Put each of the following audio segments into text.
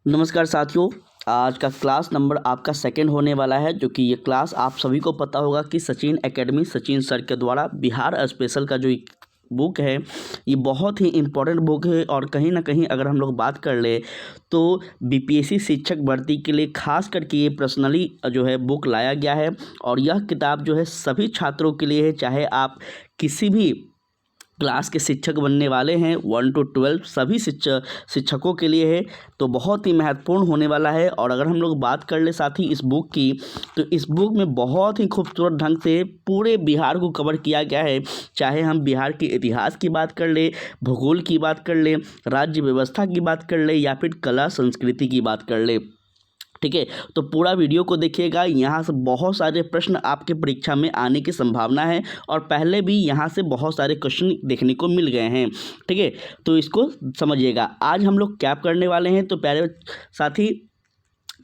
नमस्कार साथियों, आज का क्लास नंबर आपका सेकंड होने वाला है। जो कि ये क्लास आप सभी को पता होगा कि सचिन एकेडमी सचिन सर के द्वारा बिहार स्पेशल का जो बुक है ये बहुत ही इम्पोर्टेंट बुक है। और कहीं ना कहीं अगर हम लोग बात कर ले तो बीपीएससी शिक्षक भर्ती के लिए खास करके ये पर्सनली जो है बुक लाया गया है। और यह किताब जो है सभी छात्रों के लिए है, चाहे आप किसी भी क्लास के शिक्षक बनने वाले हैं 1 to 12 सभी शिक्षकों के लिए है। तो बहुत ही महत्वपूर्ण होने वाला है। और अगर हम लोग बात कर ले साथ ही इस बुक की, तो इस बुक में बहुत ही खूबसूरत ढंग से पूरे बिहार को कवर किया गया है। चाहे हम बिहार के इतिहास की बात कर ले, भूगोल की बात कर ले, राज्य व्यवस्था की बात कर ले, या फिर कला संस्कृति की बात कर ले, ठीक है। तो पूरा वीडियो को देखिएगा, यहाँ से बहुत सारे प्रश्न आपके परीक्षा में आने की संभावना है। और पहले भी यहाँ से बहुत सारे क्वेश्चन देखने को मिल गए हैं, ठीक है। तो इसको समझिएगा। आज हम लोग क्या करने वाले हैं, तो प्यारे साथी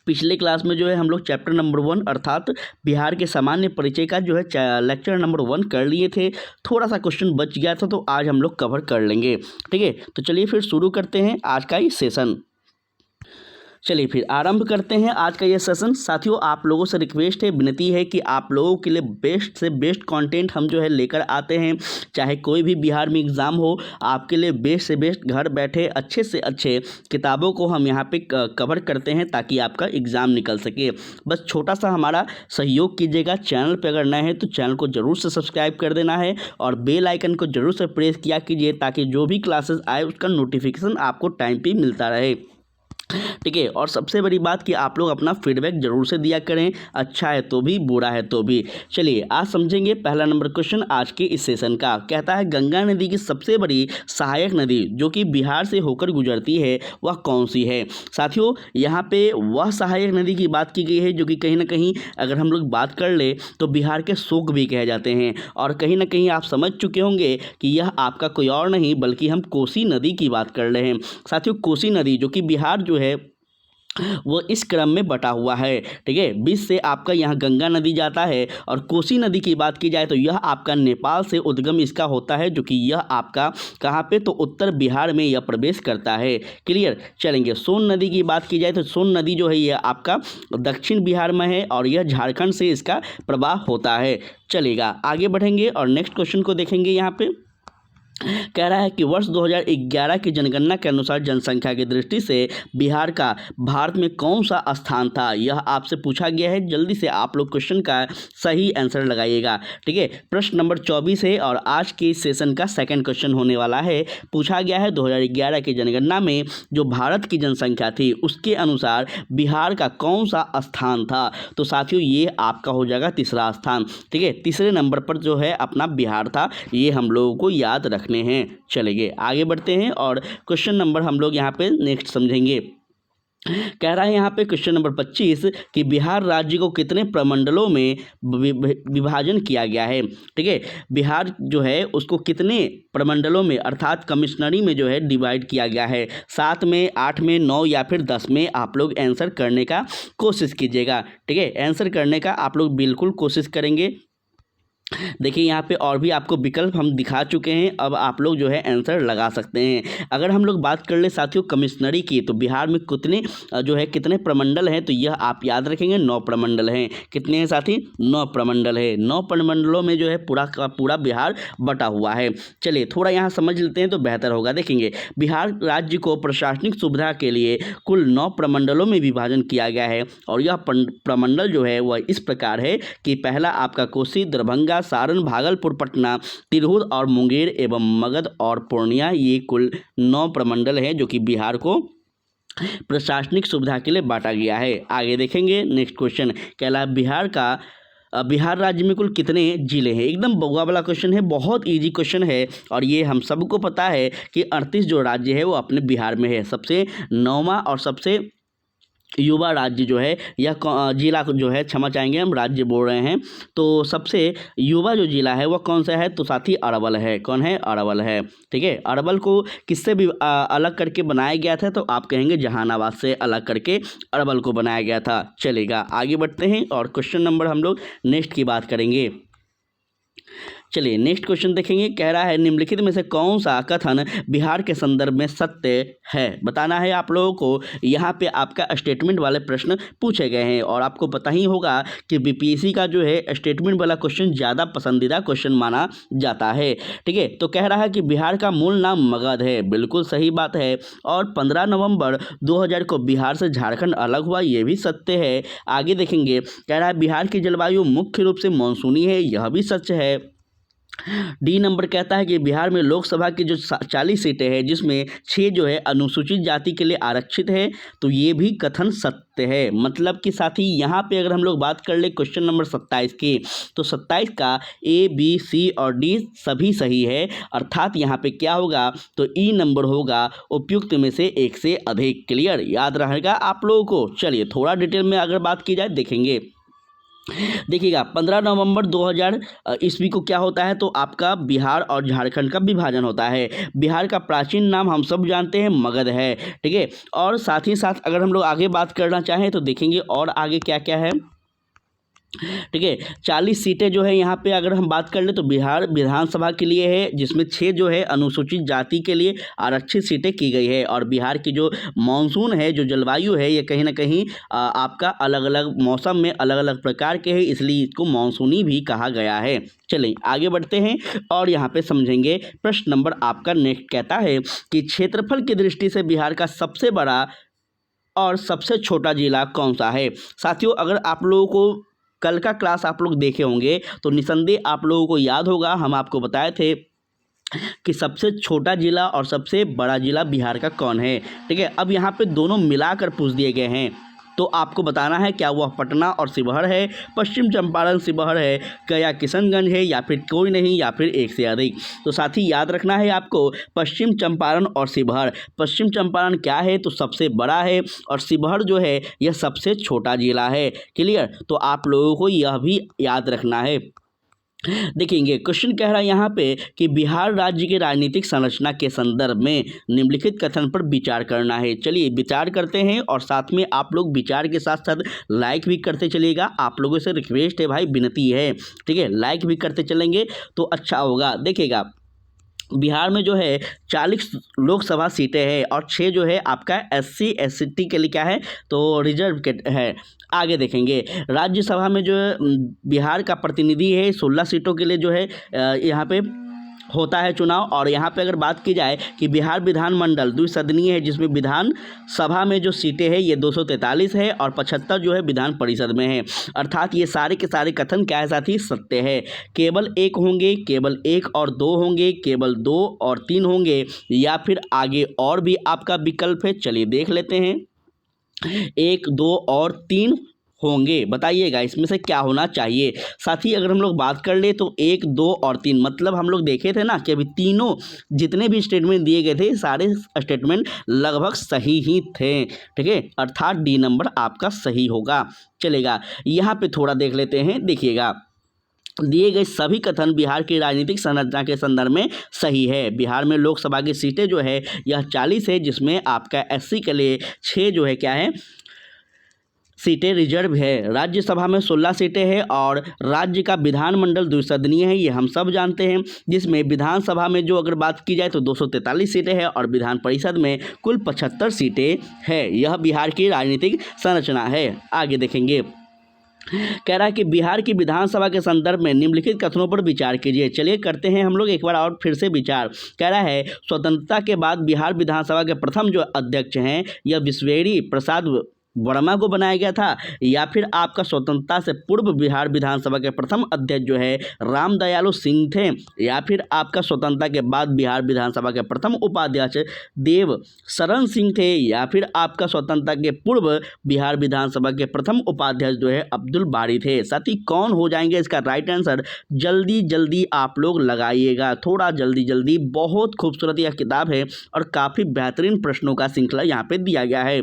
पिछले क्लास में जो है हम लोग चैप्टर नंबर 1 अर्थात बिहार के सामान्य परिचय का जो है लेक्चर नंबर 1 कर लिए थे। थोड़ा सा क्वेश्चन बच गया था तो आज हम लोग कवर कर लेंगे, ठीक है। तो चलिए फिर शुरू करते हैं आज का ये सेशन। चलिए फिर आरंभ करते हैं आज का ये सेशन। साथियों, आप लोगों से रिक्वेस्ट है, विनती है कि आप लोगों के लिए बेस्ट से बेस्ट कंटेंट हम जो है लेकर आते हैं। चाहे कोई भी बिहार में एग्ज़ाम हो, आपके लिए बेस्ट से बेस्ट घर बैठे अच्छे से अच्छे किताबों को हम यहाँ पे कवर करते हैं ताकि आपका एग्ज़ाम निकल सके। बस छोटा सा हमारा सहयोग कीजिएगा। चैनल पर अगर नए हैं तो चैनल को ज़रूर से सब्सक्राइब कर देना है और बेल आइकन को ज़रूर से प्रेस किया कीजिए ताकि जो भी क्लासेस आए उसका नोटिफिकेशन आपको टाइम पे मिलता रहे, ठीक है। और सबसे बड़ी बात कि आप लोग अपना फीडबैक जरूर से दिया करें, अच्छा है तो भी, बुरा है तो भी। चलिए आज समझेंगे पहला नंबर क्वेश्चन आज के इस सेशन का। कहता है गंगा नदी की सबसे बड़ी सहायक नदी जो कि बिहार से होकर गुजरती है वह कौन सी है। साथियों, यहाँ पे वह सहायक नदी की बात की गई है जो कि कहीं ना कहीं अगर हम लोग बात कर ले तो बिहार के शोक भी कहे जाते हैं। और कहीं ना कहीं आप समझ चुके होंगे कि यह आपका कोई और नहीं बल्कि हम कोसी नदी की बात कर रहे हैं। साथियों, कोसी नदी जो कि बिहार जो है वो इस क्रम में बटा हुआ है, ठीक है। बीच से आपका यहाँ गंगा नदी जाता है और कोसी नदी की बात की जाए तो यह आपका नेपाल से उद्गम इसका होता है, जो कि यह आपका कहाँ पे, तो उत्तर बिहार में यह प्रवेश करता है। क्लियर। चलेंगे सोन नदी की बात की जाए तो सोन नदी जो है यह आपका दक्षिण बिहार में है और यह झारखंड से इसका प्रवाह होता है। चलेगा आगे बढ़ेंगे और नेक्स्ट क्वेश्चन को देखेंगे। यहाँ पे कह रहा है कि वर्ष 2011 की जनगणना के अनुसार जनसंख्या की दृष्टि से बिहार का भारत में कौन सा स्थान था। यह आपसे पूछा गया है। जल्दी से आप लोग क्वेश्चन का सही आंसर लगाइएगा, ठीक है। प्रश्न नंबर 24 है और आज के इस सेशन का सेकंड क्वेश्चन होने वाला है। पूछा गया है 2011 की जनगणना में जो भारत की जनसंख्या थी उसके अनुसार बिहार का कौन सा स्थान था। तो साथियों ये आपका हो जाएगा तीसरा स्थान, ठीक है। तीसरे नंबर पर जो है अपना बिहार था, ये हम लोगों को याद रखने हैं। चलेंगे आगे बढ़ते हैं और क्वेश्चन नंबर हम लोग यहाँ पे नेक्स्ट समझेंगे। कह रहा है यहाँ पे क्वेश्चन नंबर 25 कि बिहार राज्य को कितने प्रमंडलों में विभाजन किया गया है, ठीक है। बिहार जो है उसको कितने प्रमंडलों में अर्थात कमिश्नरी में जो है डिवाइड किया गया है, 7 में, 8 में, 9 या फिर 10 में। आप लोग आंसर करने का कोशिश कीजिएगा, ठीक है। आंसर करने का आप लोग बिल्कुल कोशिश करेंगे। देखिए यहाँ पे और भी आपको विकल्प हम दिखा चुके हैं, अब आप लोग जो है आंसर लगा सकते हैं। अगर हम लोग बात कर ले साथियों कमिश्नरी की, तो बिहार में कितने जो है कितने प्रमंडल हैं, तो यह आप याद रखेंगे 9 प्रमंडल हैं। कितने हैं साथी? 9 प्रमंडल है। 9 प्रमंडलों में जो है पूरा का पूरा बिहार बटा हुआ है। चलिए थोड़ा यहाँ समझ लेते हैं तो बेहतर होगा। देखेंगे बिहार राज्य को प्रशासनिक सुविधा के लिए कुल 9 प्रमंडलों में विभाजन किया गया है। और यह प्रमंडल जो है वह इस प्रकार है कि पहला आपका कोसी, दरभंगा, सारण, भागलपुर, पटना, तिरहुत और मुंगेर एवं मगध और पूर्णिया, ये कुल 9 प्रमंडल हैं जो कि बिहार को प्रशासनिक सुविधा के लिए बांटा गया है। आगे देखेंगे नेक्स्ट क्वेश्चन। कहला बिहार राज्य में कुल कितने जिले हैं। एकदम बउआ वाला क्वेश्चन है, बहुत इजी क्वेश्चन है और ये हम सबको पता है कि 38 जो राज्य है वो अपने बिहार में है। सबसे 9वां और सबसे युवा राज्य जो है यह जिला जो है, क्षमा चाहेंगे हम राज्य बोल रहे हैं, तो सबसे युवा जो जिला है वह कौन सा है, तो साथी अरवल है। कौन है? अरवल है, ठीक है। अरवल को किससे भी अलग करके बनाया गया था, तो आप कहेंगे जहानाबाद से अलग करके अरवल को बनाया गया था। चलेगा आगे बढ़ते हैं और क्वेश्चन नंबर हम लोग नेक्स्ट की बात करेंगे। चलिए नेक्स्ट क्वेश्चन देखेंगे। कह रहा है निम्नलिखित में से कौन सा कथन बिहार के संदर्भ में सत्य है, बताना है आप लोगों को। यहाँ पे आपका स्टेटमेंट वाले प्रश्न पूछे गए हैं और आपको पता ही होगा कि बीपीएससी का जो है स्टेटमेंट वाला क्वेश्चन ज़्यादा पसंदीदा क्वेश्चन माना जाता है। ठीक है, तो कह रहा है कि बिहार का मूल नाम मगध है, बिल्कुल सही बात है। और 15 नवंबर 2000 को बिहार से झारखंड अलग हुआ, ये भी सत्य है। आगे देखेंगे, कह रहा है बिहार की जलवायु मुख्य रूप से मानसूनी है, यह भी सच है। डी नंबर कहता है कि बिहार में लोकसभा की जो 40 सीटें हैं जिसमें 6 जो है अनुसूचित जाति के लिए आरक्षित है, तो ये भी कथन सत्य है। मतलब कि साथी यहाँ पे अगर हम लोग बात कर ले क्वेश्चन नंबर 27 की, तो 27 का ए बी सी और डी सभी सही है, अर्थात यहाँ पे क्या होगा, तो ई नंबर होगा उपयुक्त में से एक से अधिक। क्लियर, याद रहेगा आप लोगों को। चलिए थोड़ा डिटेल में अगर बात की जाए देखेंगे। देखिएगा 15 नवंबर 2000 ईस्वी को क्या होता है, तो आपका बिहार और झारखंड का विभाजन होता है। बिहार का प्राचीन नाम हम सब जानते हैं मगध है। ठीक है, और साथ ही साथ अगर हम लोग आगे बात करना चाहें तो देखेंगे और आगे क्या क्या है। ठीक है, 40 सीटें जो है यहाँ पे अगर हम बात कर ले तो बिहार विधानसभा के लिए है, जिसमें 6 जो है अनुसूचित जाति के लिए आरक्षित सीटें की गई है। और बिहार की जो मानसून है, जो जलवायु है, ये कहीं ना कहीं आपका अलग अलग मौसम में अलग अलग प्रकार के हैं, इसलिए इसको मानसूनी भी कहा गया है। चलिए आगे बढ़ते हैं और यहाँ पे समझेंगे। प्रश्न नंबर आपका नेक्स्ट कहता है कि क्षेत्रफल की दृष्टि से बिहार का सबसे बड़ा और सबसे छोटा जिला कौन सा है। साथियों अगर आप लोगों को कल का क्लास आप लोग देखे होंगे तो निसंदेह आप लोगों को याद होगा, हम आपको बताए थे कि सबसे छोटा जिला और सबसे बड़ा जिला बिहार का कौन है। ठीक है, अब यहाँ पे दोनों मिलाकर पूछ दिए गए हैं, तो आपको बताना है क्या वह पटना और शिवहर है, पश्चिम चंपारण शिवहर है, क्या किशनगंज है, या फिर कोई नहीं, या फिर एक से अधिक। तो साथी याद रखना है आपको पश्चिम चंपारण और शिवहर। पश्चिम चंपारण क्या है, तो सबसे बड़ा है, और शिवहर जो है यह सबसे छोटा जिला है। क्लियर, तो आप लोगों को यह भी याद रखना है। देखेंगे क्वेश्चन कह रहा है यहाँ पे कि बिहार राज्य की राजनीतिक संरचना के संदर्भ में निम्नलिखित कथन पर विचार करना है। चलिए विचार करते हैं और साथ में आप लोग विचार के साथ साथ लाइक भी करते चलिएगा। आप लोगों से रिक्वेस्ट है भाई, विनती है, ठीक है, लाइक भी करते चलेंगे तो अच्छा होगा। देखिएगा बिहार में जो है 40 लोकसभा सीटें हैं और 6 जो है आपका SC ST के लिए क्या है, तो रिजर्व के है। आगे देखेंगे राज्यसभा में जो बिहार का प्रतिनिधि है 16 सीटों के लिए जो है यहाँ पे होता है चुनाव। और यहाँ पे अगर बात की जाए कि बिहार विधानमंडल द्विसदनीय है, जिसमें विधान सभा में जो सीटें हैं ये 243 है और 75 जो है विधान परिषद में है। अर्थात ये सारे के सारे कथन क्या है साथी, सत्य है। केवल एक होंगे, केवल 1 और 2 होंगे, केवल 2 और 3 होंगे, या फिर आगे और भी आपका विकल्प है। चलिए देख लेते हैं, 1, 2 और 3 होंगे। बताइएगा इसमें से क्या होना चाहिए। साथ ही अगर हम लोग बात कर ले तो 1, 2 और 3, मतलब हम लोग देखे थे ना कि अभी तीनों जितने भी स्टेटमेंट दिए गए थे सारे स्टेटमेंट लगभग सही ही थे। ठीक है, अर्थात डी नंबर आपका सही होगा। चलेगा, यहाँ पे थोड़ा देख लेते हैं। देखिएगा दिए गए सभी कथन बिहार की राजनीतिक संरचना के संदर्भ में सही है। बिहार में लोकसभा की सीटें जो है यह 40 है, जिसमें आपका SC के लिए 6 जो है क्या है, सीटें रिजर्व है। राज्यसभा में 16 सीटें हैं और राज्य का विधानमंडल द्विसदनीय है, ये हम सब जानते हैं, जिसमें विधानसभा में जो अगर बात की जाए तो 243 सीटें हैं और विधान परिषद में कुल 75 सीटें हैं। यह बिहार की राजनीतिक संरचना है। आगे देखेंगे, कह रहा है कि बिहार की विधानसभा के संदर्भ में निम्नलिखित कथनों पर विचार कीजिए। चलिए करते हैं हम लोग एक बार और फिर से विचार। कह रहा है स्वतंत्रता के बाद बिहार विधानसभा के प्रथम जो अध्यक्ष हैं यह विश्वेश्वरी प्रसाद वर्मा को बनाया गया था, या फिर आपका स्वतंत्रता से पूर्व बिहार विधानसभा के प्रथम अध्यक्ष जो है रामदयालु सिंह थे, या फिर आपका स्वतंत्रता के बाद बिहार विधानसभा के प्रथम उपाध्यक्ष देव शरण सिंह थे, या फिर आपका स्वतंत्रता के पूर्व बिहार विधानसभा के प्रथम उपाध्यक्ष जो है अब्दुल बारी थे। साथ ही कौन हो जाएंगे इसका राइट आंसर, जल्दी जल्दी आप लोग लगाइएगा, थोड़ा जल्दी जल्दी। बहुत खूबसूरत यह किताब है और काफ़ी बेहतरीन प्रश्नों का श्रृंखला यहाँ पे दिया गया है।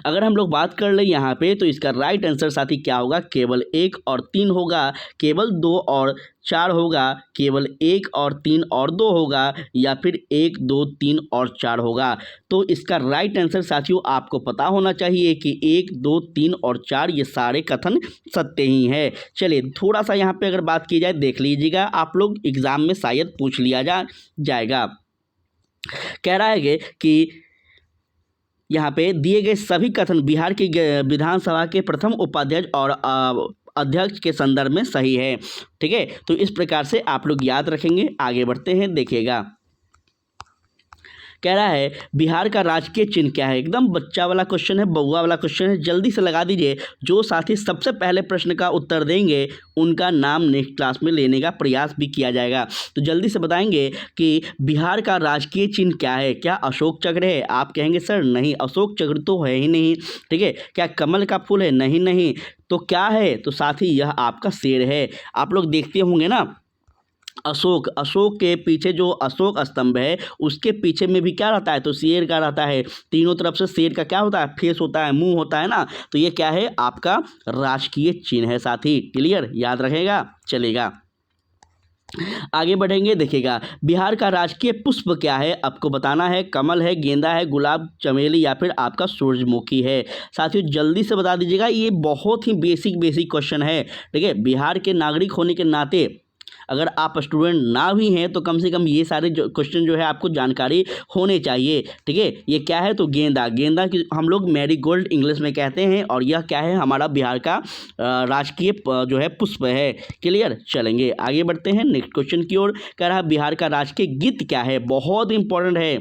अगर हम लोग बात कर लें यहाँ पे तो इसका राइट आंसर साथी क्या होगा, केवल 1 और 3 होगा, केवल 2 और 4 होगा, केवल 1 और 3 और 2 होगा, या फिर 1 2 3 और 4 होगा। तो इसका राइट आंसर साथियों आपको पता होना चाहिए कि 1 2 3 और 4 ये सारे कथन सत्य ही है। चलिए थोड़ा सा यहाँ पे अगर बात की जाए देख लीजिएगा, आप लोग एग्जाम में शायद पूछ लिया जाएगा। कह रहा है कि यहाँ पे दिए गए सभी कथन बिहार की विधानसभा के प्रथम उपाध्यक्ष और अध्यक्ष के संदर्भ में सही है। ठीक है, तो इस प्रकार से आप लोग याद रखेंगे। आगे बढ़ते हैं, देखिएगा कह रहा है बिहार का राजकीय चिन्ह क्या है। एकदम बच्चा वाला क्वेश्चन है, बउआ वाला क्वेश्चन है, जल्दी से लगा दीजिए। जो साथी सबसे पहले प्रश्न का उत्तर देंगे उनका नाम नेक्स्ट क्लास में लेने का प्रयास भी किया जाएगा। तो जल्दी से बताएंगे कि बिहार का राजकीय चिन्ह क्या है। क्या अशोक चक्र है? आप कहेंगे सर नहीं, अशोक चक्र तो है ही नहीं। ठीक है, क्या कमल का फूल है? नहीं। तो क्या है? तो साथी यह आपका शेर है। आप लोग देखते होंगे ना, अशोक के पीछे जो अशोक स्तंभ है उसके पीछे में भी क्या रहता है, तो शेर का रहता है। तीनों तरफ से शेर का क्या होता है, फेस होता है, मुंह होता है ना। तो ये क्या है, आपका राजकीय चिन्ह है साथी। क्लियर, याद रखेगा, चलेगा। आगे बढ़ेंगे, देखिएगा बिहार का राजकीय पुष्प क्या है। आपको बताना है, कमल है, गेंदा है, गुलाब, चमेली, या फिर आपका सूरजमुखी है। साथियों जल्दी से बता दीजिएगा, ये बहुत ही बेसिक क्वेश्चन है। ठीक है, बिहार के नागरिक होने के नाते अगर आप स्टूडेंट ना भी हैं तो कम से कम ये सारे जो क्वेश्चन जो है आपको जानकारी होने चाहिए। ठीक है, ये क्या है, तो गेंदा की हम लोग मैरीगोल्ड इंग्लिश में कहते हैं, और यह क्या है, हमारा बिहार का राजकीय जो है पुष्प है। क्लियर, चलेंगे आगे बढ़ते हैं नेक्स्ट क्वेश्चन की ओर। कह रहा है बिहार का राजकीय गीत क्या है। बहुत इंपॉर्टेंट है।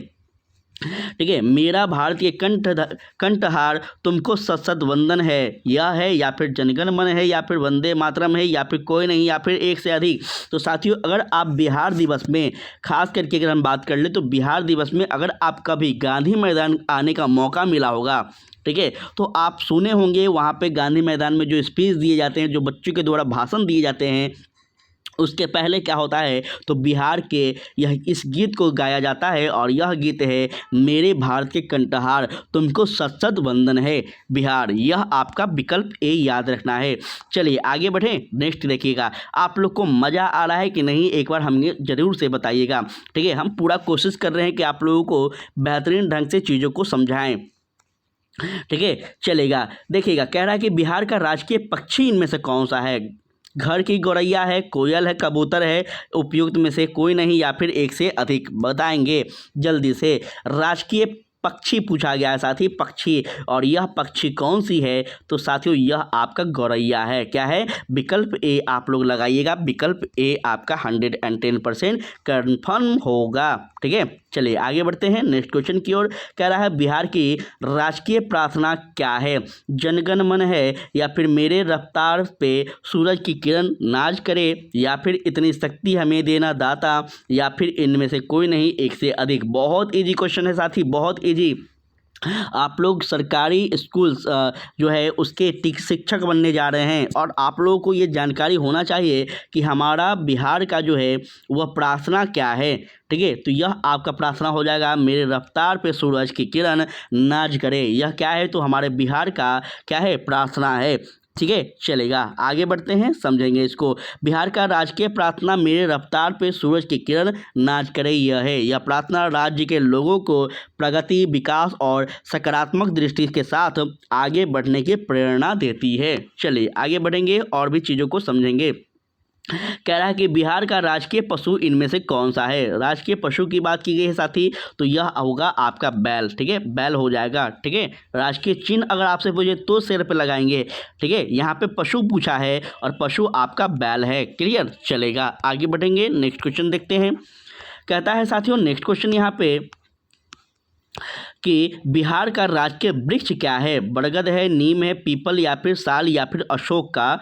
ठीक है, मेरा भारतीय कंठहार तुमको सत वंदन है, यह है, या फिर जनगण मन है, या फिर वंदे मातरम है, या फिर कोई नहीं, या फिर एक से अधिक। तो साथियों अगर आप बिहार दिवस में खास करके अगर हम बात कर ले तो बिहार दिवस में अगर आप कभी गांधी मैदान आने का मौका मिला होगा, ठीक है, तो आप सुने होंगे वहाँ पे गांधी मैदान में जो स्पीच दिए जाते हैं, जो बच्चों के द्वारा भाषण दिए जाते हैं, उसके पहले क्या होता है, तो बिहार के यह इस गीत को गाया जाता है, और यह गीत है मेरे भारत के कंठहार तुमको सत सत वंदन है बिहार। यह आपका विकल्प ए याद रखना है। चलिए आगे बढ़ें, नेक्स्ट देखिएगा। आप लोग को मज़ा आ रहा है कि नहीं, एक बार हमें ज़रूर से बताइएगा। ठीक है, हम पूरा कोशिश कर रहे हैं कि आप लोगों को बेहतरीन ढंग से चीज़ों को समझाएं। ठीक है, चलेगा, देखिएगा कह रहा है कि बिहार का राजकीय पक्षी इनमें से कौन सा है। घर की गौरैया है, कोयल है, कबूतर है, उपयुक्त में से कोई नहीं, या फिर एक से अधिक। बताएंगे जल्दी से। राजकीय पक्षी पूछा गया है साथी, पक्षी, और यह पक्षी कौन सी है, तो साथियों यह आपका गौरैया है। क्या है, विकल्प ए आप लोग लगाइएगा, विकल्प ए आपका 110% कन्फर्म होगा। ठीक है, चलिए आगे बढ़ते हैं नेक्स्ट क्वेश्चन की ओर। कह रहा है बिहार की राजकीय प्रार्थना क्या है। जनगण मन है, या फिर मेरे रफ्तार पे सूरज की किरण नाच करे, या फिर इतनी शक्ति हमें देना दाता, या फिर इनमें से कोई नहीं, एक से अधिक। बहुत इजी क्वेश्चन है साथी, बहुत इजी। आप लोग सरकारी स्कूल जो है उसके शिक्षक बनने जा रहे हैं, और आप लोगों को ये जानकारी होना चाहिए कि हमारा बिहार का जो है वह प्रार्थना क्या है। ठीक है, तो यह आपका प्रार्थना हो जाएगा मेरे रफ्तार पे सूरज की किरण नाच करे। यह क्या है, तो हमारे बिहार का क्या है, प्रार्थना है। ठीक है, चलेगा आगे बढ़ते हैं, समझेंगे इसको। बिहार का राजकीय प्रार्थना मेरे रफ्तार पे सूरज की किरण नाच करे यह है। यह प्रार्थना राज्य के लोगों को प्रगति, विकास और सकारात्मक दृष्टि के साथ आगे बढ़ने की प्रेरणा देती है। चलिए आगे बढ़ेंगे और भी चीज़ों को समझेंगे। कह रहा है कि बिहार का राजकीय पशु इनमें से कौन सा है। राजकीय पशु की बात की गई है साथी, तो यह होगा आपका बैल। ठीक है, बैल हो जाएगा। ठीक है, राजकीय चिन्ह अगर आपसे पूछे तो सिर पे लगाएंगे। ठीक है, यहाँ पे पशु पूछा है और पशु आपका बैल है। क्लियर, चलेगा आगे बढ़ेंगे, नेक्स्ट क्वेश्चन देखते हैं। कहता है साथियों नेक्स्ट क्वेश्चन यहाँ पे कि बिहार का राजकीय वृक्ष क्या है। बरगद है, नीम है, पीपल, या फिर साल, या फिर अशोक का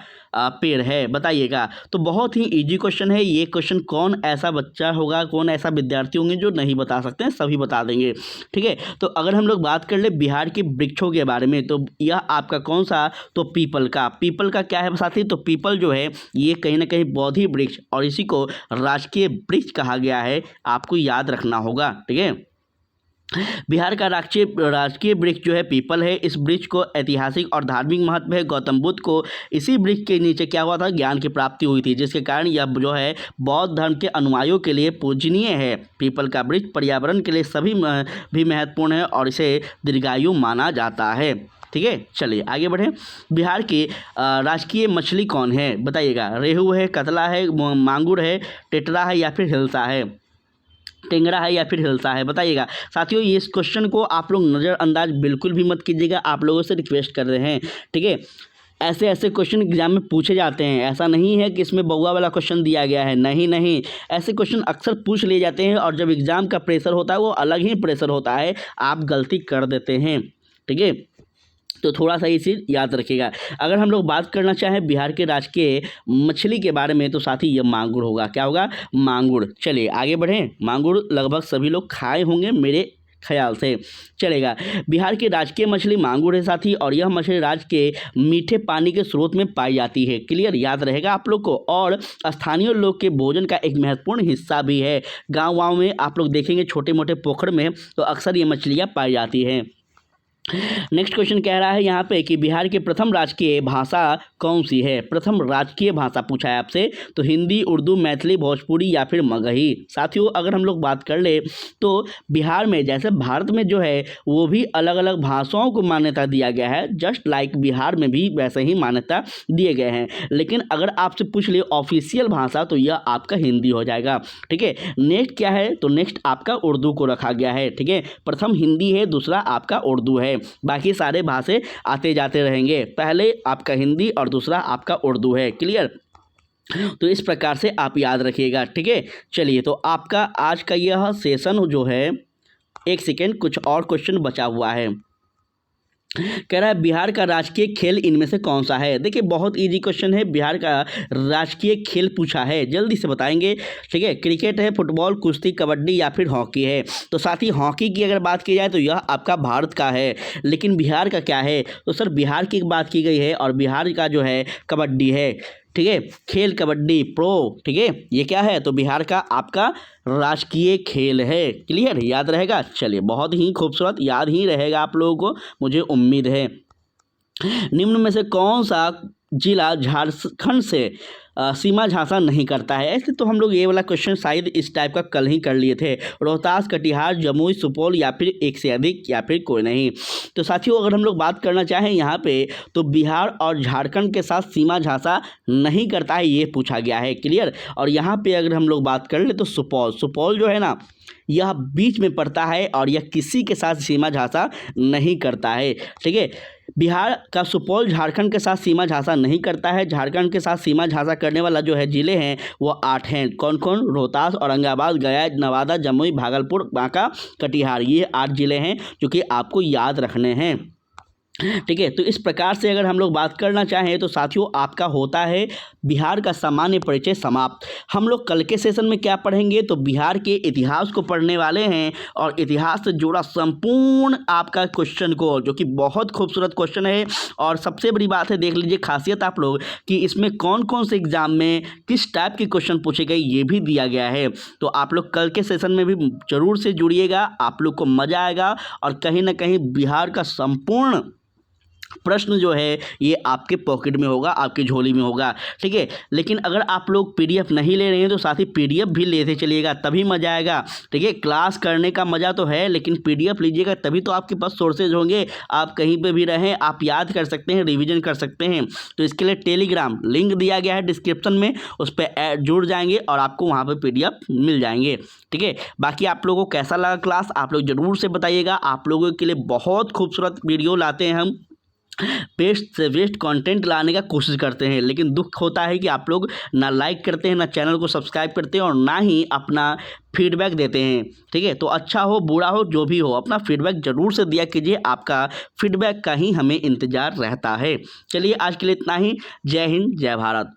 पेड़ है। बताइएगा। तो बहुत ही इजी क्वेश्चन है ये क्वेश्चन। कौन ऐसा बच्चा होगा, कौन ऐसा विद्यार्थी होंगे जो नहीं बता सकते हैं, सभी बता देंगे। ठीक है, तो अगर हम लोग बात कर ले बिहार के वृक्षों के बारे में, तो यह आपका कौन सा, तो पीपल का क्या है साथी, तो पीपल जो है ये कहीं ना कहीं बौद्धि वृक्ष, और इसी को राजकीय वृक्ष कहा गया है, आपको याद रखना होगा। ठीक है, बिहार का राजकीय वृक्ष जो है पीपल है। इस वृक्ष को ऐतिहासिक और धार्मिक महत्व है। गौतम बुद्ध को इसी वृक्ष के नीचे क्या हुआ था, ज्ञान की प्राप्ति हुई थी, जिसके कारण यह जो है बौद्ध धर्म के अनुयायियों के लिए पूजनीय है। पीपल का वृक्ष पर्यावरण के लिए भी महत्वपूर्ण है और इसे दीर्घायु माना जाता है। ठीक है, चलिए आगे बढ़ें। बिहार की राजकीय मछली कौन है, बताइएगा। रेहू है, कतला है, मांगुर है, टेटरा है या फिर हिल्सा है, टेंगरा है या फिर हिल्सा है, बताइएगा। साथियों इस क्वेश्चन को आप लोग नज़रअंदाज बिल्कुल भी मत कीजिएगा, आप लोगों से रिक्वेस्ट कर रहे हैं। ठीक है, ऐसे ऐसे क्वेश्चन एग्जाम में पूछे जाते हैं, ऐसा नहीं है कि इसमें बउआ वाला क्वेश्चन दिया गया है, नहीं, ऐसे क्वेश्चन अक्सर पूछ लिए जाते हैं और जब एग्ज़ाम का प्रेशर होता है वो अलग ही प्रेशर होता है, आप गलती कर देते हैं। ठीक है, तो थोड़ा सा ये चीज़ याद रखिएगा। अगर हम लोग बात करना चाहें बिहार के राजकीय मछली के बारे में तो साथी ये मांगुर होगा। क्या होगा, मांगुर। चलिए आगे बढ़ें। मांगुर लगभग सभी लोग खाए होंगे मेरे ख्याल से, चलेगा। बिहार की राजकीय मछली मांगुर है साथी, और यह मछली राज्य के मीठे पानी के स्रोत में पाई जाती है। क्लियर, याद रहेगा आप लोग को। और स्थानीय लोग के भोजन का एक महत्वपूर्ण हिस्सा भी है। गाँव में आप लोग देखेंगे छोटे मोटे पोखर में तो अक्सर ये मछलियाँ पाई जाती हैं। नेक्स्ट क्वेश्चन कह रहा है यहाँ पे कि बिहार की प्रथम राजकीय भाषा कौन सी है। प्रथम राजकीय भाषा पूछा है आपसे, तो हिंदी, उर्दू, मैथिली, भोजपुरी या फिर मगही। साथियों अगर हम लोग बात कर ले तो बिहार में जैसे भारत में जो है वो भी अलग अलग भाषाओं को मान्यता दिया गया है, जस्ट लाइक बिहार में भी वैसे ही मान्यता दिए गए हैं। लेकिन अगर आपसे पूछ ले ऑफिशियल भाषा तो यह आपका हिंदी हो जाएगा। ठीक है, नेक्स्ट क्या है, तो नेक्स्ट आपका उर्दू को रखा गया है। ठीक है, प्रथम हिंदी है, दूसरा आपका उर्दू है, बाकी सारे भाषा आते जाते रहेंगे। पहले आपका हिंदी और दूसरा आपका उर्दू है। क्लियर, तो इस प्रकार से आप याद रखिएगा। ठीक है, चलिए तो आपका आज का यह सेशन जो है, एक सेकेंड, कुछ और क्वेश्चन बचा हुआ है। कह रहा है बिहार का राजकीय खेल इनमें से कौन सा है। देखिए बहुत इजी क्वेश्चन है, बिहार का राजकीय खेल पूछा है, जल्दी से बताएंगे। ठीक है, क्रिकेट है, फुटबॉल, कुश्ती, कबड्डी या फिर हॉकी है। तो साथ ही हॉकी की अगर बात की जाए तो यह आपका भारत का है, लेकिन बिहार का क्या है, तो सर बिहार की बात की गई है और बिहार का जो है कबड्डी है। ठीक है, खेल कबड्डी प्रो। ठीक है, ये क्या है, तो बिहार का आपका राजकीय खेल है। क्लियर, याद रहेगा। चलिए बहुत ही खूबसूरत, याद ही रहेगा आप लोगों को, मुझे उम्मीद है। निम्न में से कौन सा जिला झारखंड से सीमा झांसा नहीं करता है। ऐसे तो हम लोग ये वाला क्वेश्चन शायद इस टाइप का कल ही कर लिए थे। रोहतास, कटिहार, जमुई, सुपौल या फिर एक से अधिक या फिर कोई नहीं। तो साथियों अगर हम लोग बात करना चाहें यहाँ पे तो बिहार और झारखंड के साथ सीमा झांसा नहीं करता है, ये पूछा गया है। क्लियर, और यहाँ पे अगर हम लोग बात कर ले तो सुपौल जो है ना यह बीच में पड़ता है और यह किसी के साथ सीमा झांसा नहीं करता है। ठीक है, बिहार का सुपौल झारखंड के साथ सीमा झांसा नहीं करता है। झारखंड के साथ सीमा झांसा करने वाला जो है जिले हैं वो 8 हैं। कौन कौन, रोहतास, औरंगाबाद, गया, नवादा, जमुई, भागलपुर, बांका, कटिहार, ये 8 जिले हैं जो कि आपको याद रखने हैं। ठीक है, तो इस प्रकार से अगर हम लोग बात करना चाहें तो साथियों आपका होता है बिहार का सामान्य परिचय समाप्त। हम लोग कल के सेशन में क्या पढ़ेंगे, तो बिहार के इतिहास को पढ़ने वाले हैं और इतिहास से जुड़ा संपूर्ण आपका क्वेश्चन को, जो कि बहुत खूबसूरत क्वेश्चन है। और सबसे बड़ी बात है, देख लीजिए खासियत आप लोग कि इसमें कौन कौन से एग्जाम में किस टाइप के क्वेश्चन पूछे गए ये भी दिया गया है। तो आप लोग कल के सेशन में भी जरूर से जुड़िएगा, आप लोग को मज़ा आएगा और कहीं ना कहीं बिहार का संपूर्ण प्रश्न जो है ये आपके पॉकेट में होगा, आपकी झोली में होगा। ठीक है, लेकिन अगर आप लोग पीडीएफ नहीं ले रहे हैं तो साथ ही पीडीएफ भी लेते चलिएगा, तभी मज़ा आएगा। ठीक है, क्लास करने का मज़ा तो है लेकिन पीडीएफ लीजिएगा तभी तो आपके पास सोर्सेज होंगे, आप कहीं पे भी रहें आप याद कर सकते हैं, रिवीजन कर सकते हैं। तो इसके लिए टेलीग्राम लिंक दिया गया है डिस्क्रिप्शन में, उस पर जुड़ जाएंगे और आपको वहाँ पर पीडीएफ मिल जाएंगे। ठीक है, बाकी आप लोगों को कैसा लगा क्लास आप लोग ज़रूर से बताइएगा। आप लोगों के लिए बहुत खूबसूरत वीडियो लाते हैं हम, बेस्ट से बेस्ट कंटेंट लाने का कोशिश करते हैं, लेकिन दुख होता है कि आप लोग ना लाइक करते हैं, ना चैनल को सब्सक्राइब करते हैं और ना ही अपना फीडबैक देते हैं। ठीक है, तो अच्छा हो बुरा हो जो भी हो अपना फीडबैक ज़रूर से दिया कीजिए, आपका फीडबैक का ही हमें इंतज़ार रहता है। चलिए आज के लिए इतना ही। जय हिंद, जय भारत।